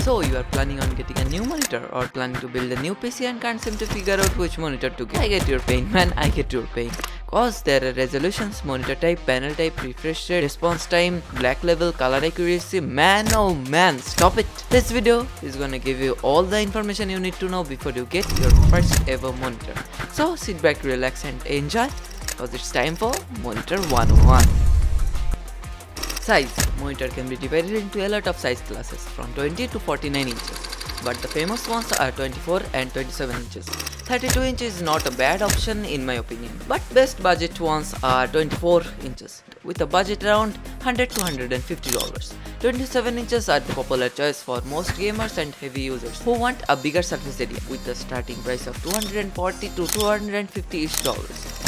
So you are planning on getting a new monitor or planning to build a new PC and can't seem to figure out which monitor to get. I get your pain, man, I get your pain. Cause there are resolutions, monitor type, panel type, refresh rate, response time, black level, color accuracy. Man, oh man, stop it. This video is gonna give you all the information you need to know before you get your first ever monitor. So sit back, relax and enjoy, cause it's time for Monitor 101. Size. Monitor can be divided into a lot of size classes from 20 to 49 inches. But the famous ones are 24 and 27 inches. 32 inches is not a bad option in my opinion. But best budget ones are 24 inches with a budget around $100 to $150. 27 inches are the popular choice for most gamers and heavy users who want a bigger surface area with a starting price of $240 to $250.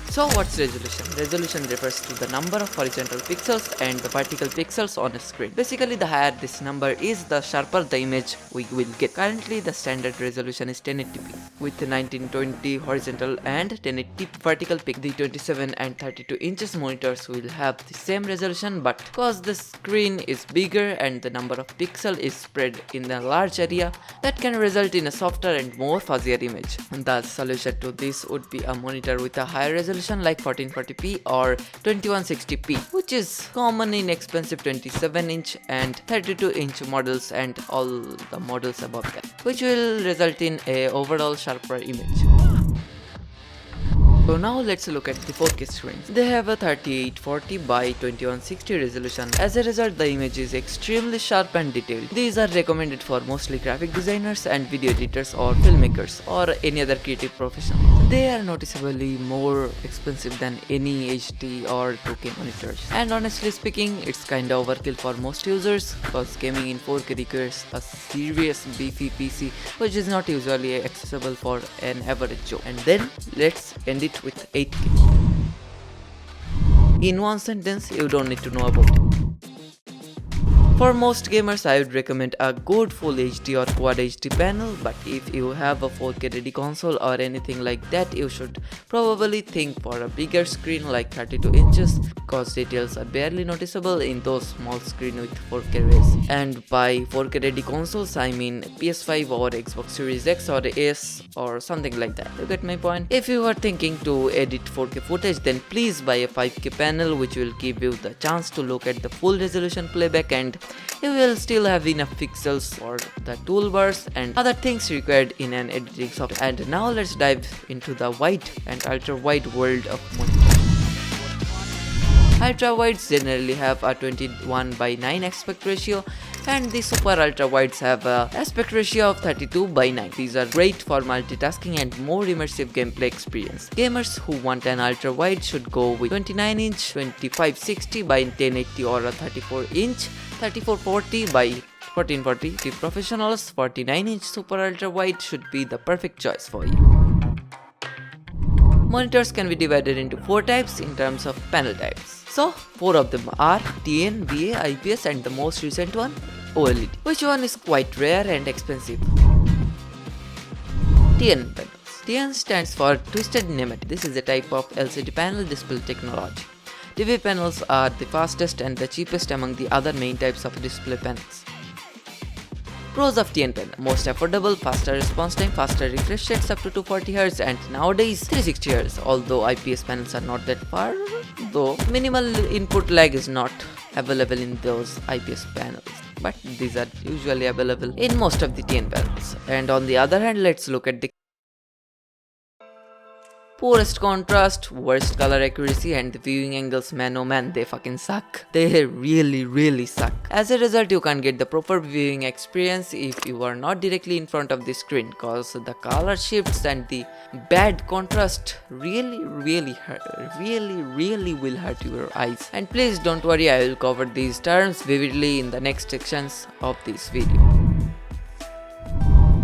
So what's resolution? Resolution refers to the number of horizontal pixels and the vertical pixels on a screen. Basically, the higher this number is, the sharper the image we will get. Currently, the standard resolution is 1080p with 1920 horizontal and 1080 vertical pixels. The 27 and 32 inches monitors will have the same resolution, but because the screen is bigger and the number of pixels is spread in a large area, that can result in a softer and more fuzzier image. The solution to this would be a monitor with a higher resolution like 1440p or 2160p, which is common in expensive 27-inch and 32-inch models and all the models above that, which will result in a overall sharper image. So now let's look at the 4K screens. They have a 3840 by 2160 resolution. As a result, the image is extremely sharp and detailed. These are recommended for mostly graphic designers and video editors or filmmakers or any other creative professional. They are noticeably more expensive than any HD or 2K monitors. And honestly speaking, it's kinda overkill for most users because gaming in 4K requires a serious beefy PC which is not usually accessible for an average Joe. And then let's end it with 8K. In one sentence, you don't need to know about it. For most gamers, I would recommend a good Full HD or Quad HD panel, but if you have a 4K ready console or anything like that, you should probably think for a bigger screen like 32 inches, cause details are barely noticeable in those small screens with 4K rays. And by 4K ready consoles, I mean PS5 or Xbox Series X or S or something like that. You get my point? If you are thinking to edit 4K footage, then please buy a 5K panel, which will give you the chance to look at the full resolution playback, and you will still have enough pixels for the toolbars and other things required in an editing software. And now let's dive into the wide and ultra wide world of monitors. Ultra wides generally have a 21:9 aspect ratio, and the super ultra wides have a aspect ratio of 32:9. These are great for multitasking and more immersive gameplay experience. Gamers who want an ultra wide should go with 29-inch 2560 by 1080 or a 34-inch 3440 by 1440. The professionals, 49-inch super ultra wide should be the perfect choice for you. Monitors can be divided into 4 types in terms of panel types. So 4 of them are TN, VA, IPS and the most recent one, OLED, which one is quite rare and expensive. TN panels. TN stands for Twisted Nematic. This is a type of LCD panel display technology. TV panels are the fastest and the cheapest among the other main types of display panels. Pros of TN panel: most affordable, faster response time, faster refresh rates up to 240Hz and nowadays 360Hz, although IPS panels are not that far, though minimal input lag is not available in those IPS panels, but these are usually available in most of the TN panels. And on the other hand, let's look at the poorest contrast, worst color accuracy and the viewing angles. Man, oh man, they fucking suck. They really suck. As a result, you can't get the proper viewing experience if you are not directly in front of the screen, cause the color shifts and the bad contrast really will hurt your eyes. And please don't worry, I will cover these terms vividly in the next sections of this video.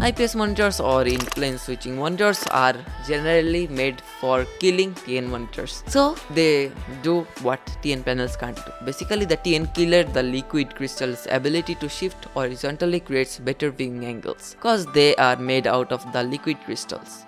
IPS monitors or in plane switching monitors are generally made for killing TN monitors. So they do what TN panels can't do. Basically, the TN killer, the liquid crystal's ability to shift horizontally, creates better viewing angles, cause they are made out of the liquid crystals.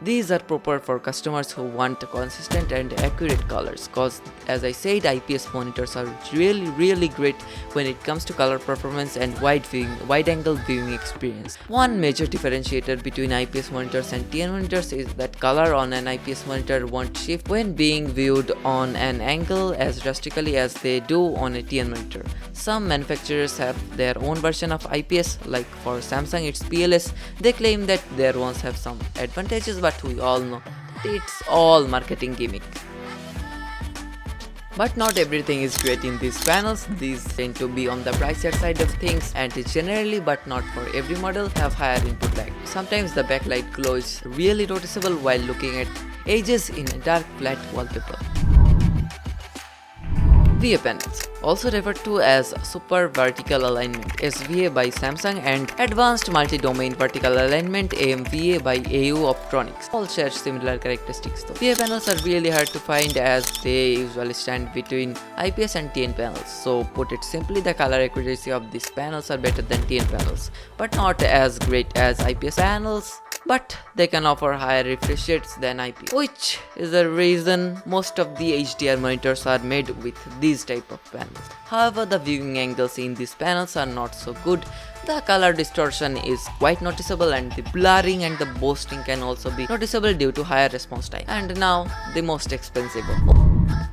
These are proper for customers who want consistent and accurate colors, cause as I said, IPS monitors are really great when it comes to color performance and wide angle viewing experience. One major differentiator between IPS monitors and TN monitors is that color on an IPS monitor won't shift when being viewed on an angle as drastically as they do on a TN monitor. Some manufacturers have their own version of IPS, like for Samsung it's PLS. They claim that their ones have some advantages, but we all know it's all marketing gimmick. But not everything is great in these panels. These tend to be on the pricier side of things and generally, but not for every model, have higher input lag. Sometimes the backlight glow is really noticeable while looking at edges in a dark flat wallpaper. VA panels, also referred to as Super Vertical Alignment SVA by Samsung and Advanced Multi-Domain Vertical Alignment AMVA by AU Optronics, all share similar characteristics though. VA panels are really hard to find as they usually stand between IPS and TN panels, so put it simply, the color accuracy of these panels are better than TN panels, but not as great as IPS panels. But they can offer higher refresh rates than IPS, which is the reason most of the HDR monitors are made with these type of panels. However, the viewing angles in these panels are not so good. The color distortion is quite noticeable and the blurring and the boosting can also be noticeable due to higher response time. And now the most expensive one.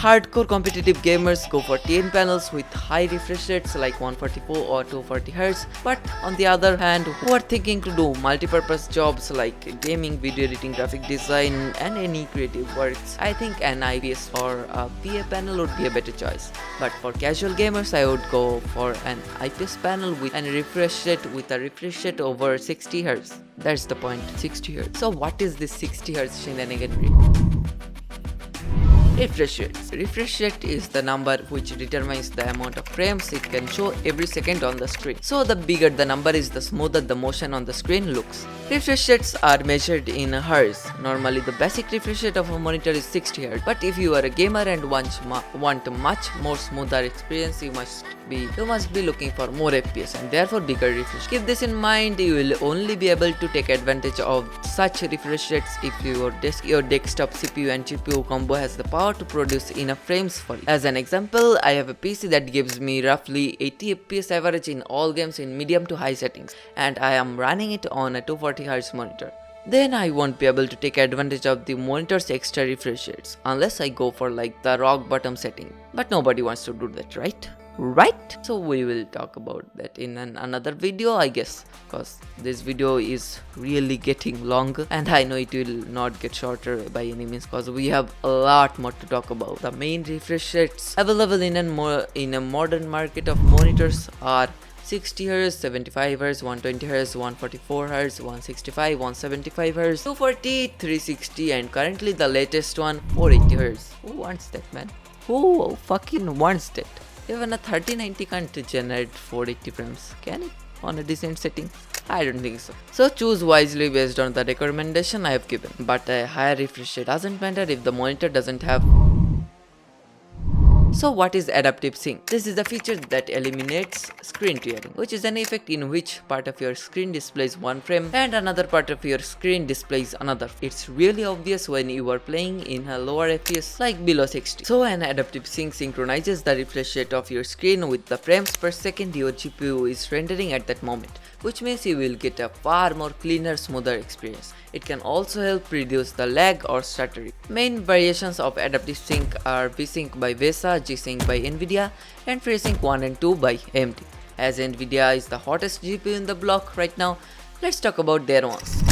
Hardcore competitive gamers go for TN panels with high refresh rates like 144 or 240Hz, but on the other hand, who are thinking to do multi-purpose jobs like gaming, video editing, graphic design and any creative works, I think an IPS or a VA panel would be a better choice. But for casual gamers, I would go for an IPS panel with a refresh rate over 60Hz. That's the point, 60Hz. So what is this 60Hz shenanigan? Refresh rate. Refresh rate is the number which determines the amount of frames it can show every second on the screen. So the bigger the number is, the smoother the motion on the screen looks. Refresh rates are measured in Hz. Normally the basic refresh rate of a monitor is 60Hz, but if you are a gamer and want a much more smoother experience, you must be looking for more FPS and therefore bigger refresh. Keep this in mind, you will only be able to take advantage of such refresh rates if your desktop CPU and GPU combo has the power to produce enough frames for you. As an example, I have a PC that gives me roughly 80 FPS average in all games in medium to high settings, and I am running it on a 240Hz monitor. Then I won't be able to take advantage of the monitor's extra refresh rates unless I go for like the rock bottom setting. But nobody wants to do that, right? So we will talk about that in another video, I guess, because this video is really getting longer and I know it will not get shorter by any means because we have a lot more to talk about. The main refresh rates available in a modern market of monitors are 60Hz, 75Hz, 120Hz, 144Hz, 165, 175Hz, 240, 360 and currently the latest one 480Hz. Who wants that, man? Who fucking wants that? Even a 3090 can't generate 480 frames, can it? On a decent setting? I don't think so. So choose wisely based on the recommendation I have given. But a higher refresh rate doesn't matter if the monitor doesn't have. So what is adaptive sync? This is a feature that eliminates screen tearing, which is an effect in which part of your screen displays one frame and another part of your screen displays another. It's really obvious when you are playing in a lower FPS like below 60. So an adaptive sync synchronizes the refresh rate of your screen with the frames per second your GPU is rendering at that moment, which means you will get a far more cleaner, smoother experience. It can also help reduce the lag or stuttering. Main variations of adaptive sync are VSync by VESA, G-Sync by Nvidia, and FreeSync 1 and 2 by AMD. As Nvidia is the hottest GPU in the block right now, let's talk about their ones.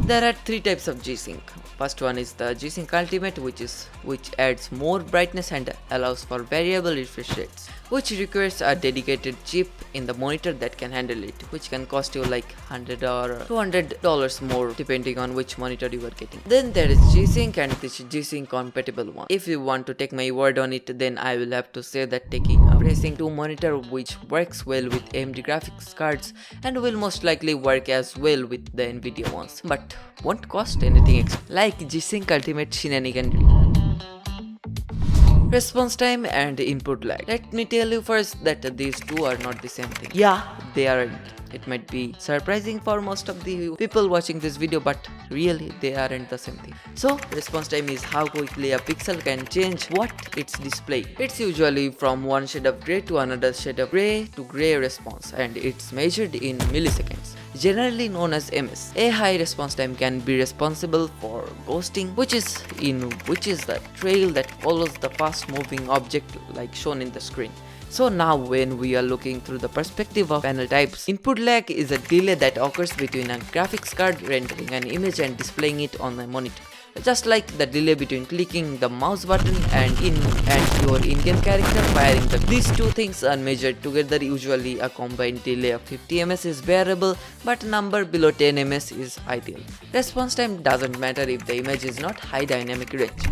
There are three types of G-Sync. First one is the G-Sync Ultimate, which adds more brightness and allows for variable refresh rates, which requires a dedicated chip in the monitor that can handle it, which can cost you like $100 or $200 more depending on which monitor you are getting. Then there is G-Sync and this G-Sync compatible one. If you want to take my word on it, then I will have to say that taking a FreeSync 2 monitor which works well with AMD graphics cards and will most likely work as well with the Nvidia ones, but won't cost anything extra, like G-Sync Ultimate shenanigan. Response time and input lag. Let me tell you first that these two are not the same thing. Yeah, they aren't. It might be surprising for most of the people watching this video, but really they aren't the same thing. So response time is how quickly a pixel can change what it's displaying. It's usually from one shade of grey to another shade of grey to grey response, and it's measured in milliseconds, generally known as ms. A high response time can be responsible for ghosting, which is the trail that follows the fast moving object like shown in the screen. So now when we are looking through the perspective of panel types, input lag is a delay that occurs between a graphics card rendering an image and displaying it on the monitor. Just like the delay between clicking the mouse button and your in-game character firing these two things are measured together. Usually a combined delay of 50 ms is bearable, but a number below 10 ms is ideal. Response time doesn't matter if the image is not high dynamic range.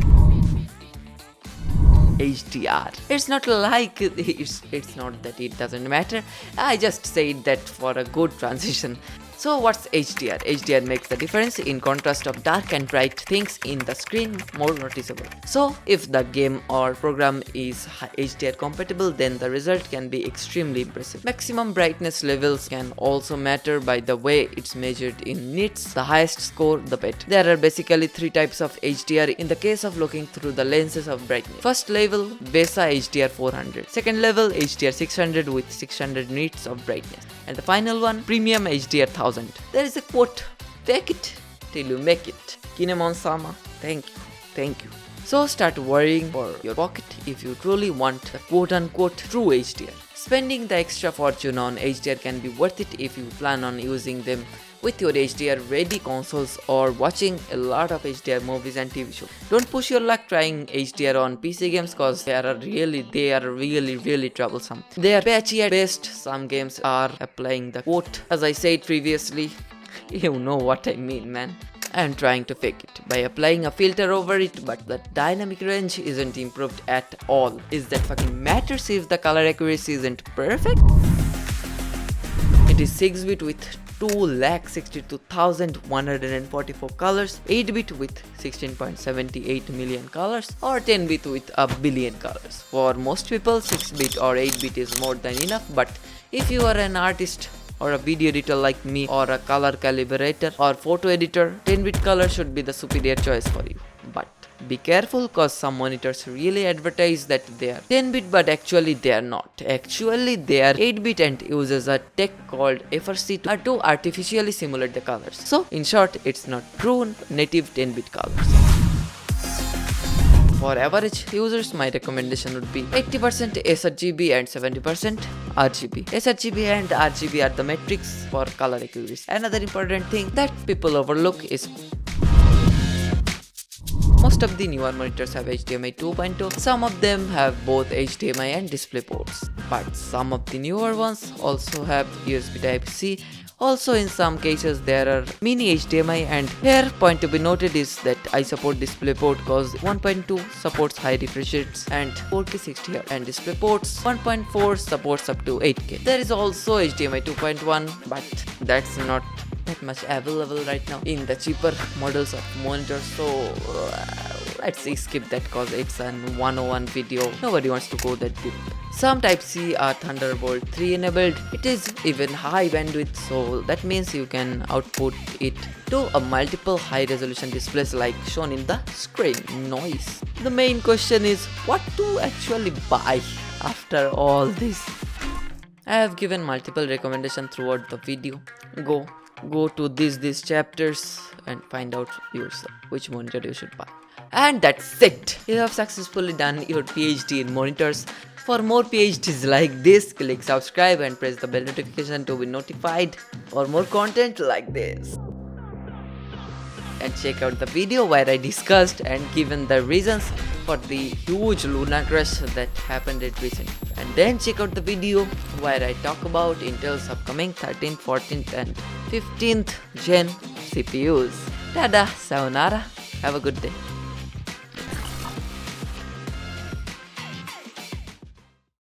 HDR. It's not like it's not that it doesn't matter. I just said that for a good transition. So what's HDR? HDR makes the difference in contrast of dark and bright things in the screen more noticeable. So if the game or program is HDR compatible, then the result can be extremely impressive. Maximum brightness levels can also matter by the way it's measured in nits. The highest score, the better. There are basically three types of HDR in the case of looking through the lenses of brightness. First level, Besa HDR 400. Second level, HDR 600 with 600 nits of brightness. And the final one, Premium HDR 1000. There is a quote, fake it till you make it. Kinemon-sama, thank you. So start worrying for your pocket if you truly want the quote-unquote true HDR. Spending the extra fortune on HDR can be worth it if you plan on using them with your HDR ready consoles or watching a lot of HDR movies and TV shows. Don't push your luck trying HDR on PC games cause they are really troublesome. They are patchy at best. Some games are applying the quote, as I said previously. You know what I mean, man. And trying to fake it by applying a filter over it, but the dynamic range isn't improved at all. Is that fucking matters if the color accuracy isn't perfect? It is 6-bit with 2,62,144 colors, 8-bit with 16.78 million colors, or 10-bit with a billion colors. For most people, 6-bit or 8-bit is more than enough, but if you are an artist or a video editor like me, or a color calibrator or photo editor, 10-bit color should be the superior choice for you. But be careful cause some monitors really advertise that they are 10-bit but actually they are not. Actually they are 8-bit and uses a tech called FRC to artificially simulate the colors. So in short, it's not true native 10-bit colors. For average users, my recommendation would be 80% sRGB and 70% RGB. sRGB and RGB are the metrics for color accuracy. Another important thing that people overlook is most of the newer monitors have HDMI 2.0. Some of them have both HDMI and DisplayPorts, but some of the newer ones also have USB Type-C. Also in some cases there are mini HDMI, and here point to be noted is that I support DisplayPort cause 1.2 supports high refresh rates and 4K 60 and DisplayPorts 1.4 supports up to 8K. There is also HDMI 2.1, but that's not that much available right now in the cheaper models of monitors, so let's skip that cause it's an 101 video. Nobody wants to go that deep. Some Type-C are Thunderbolt 3 enabled. It is even high bandwidth, so that means you can output it to a multiple high resolution displays like shown in the screen. Nice. The main question is what to actually buy after all this. I have given multiple recommendations throughout the video. Go to these chapters and find out yourself which monitor you should buy. And that's it. You have successfully done your PhD in monitors. For more PhDs like this, click subscribe and press the bell notification to be notified for more content like this. And check out the video where I discussed and given the reasons for the huge Luna crash that happened recently. And then check out the video where I talk about Intel's upcoming 13th, 14th and 15th gen CPUs. Tada, sayonara, have a good day.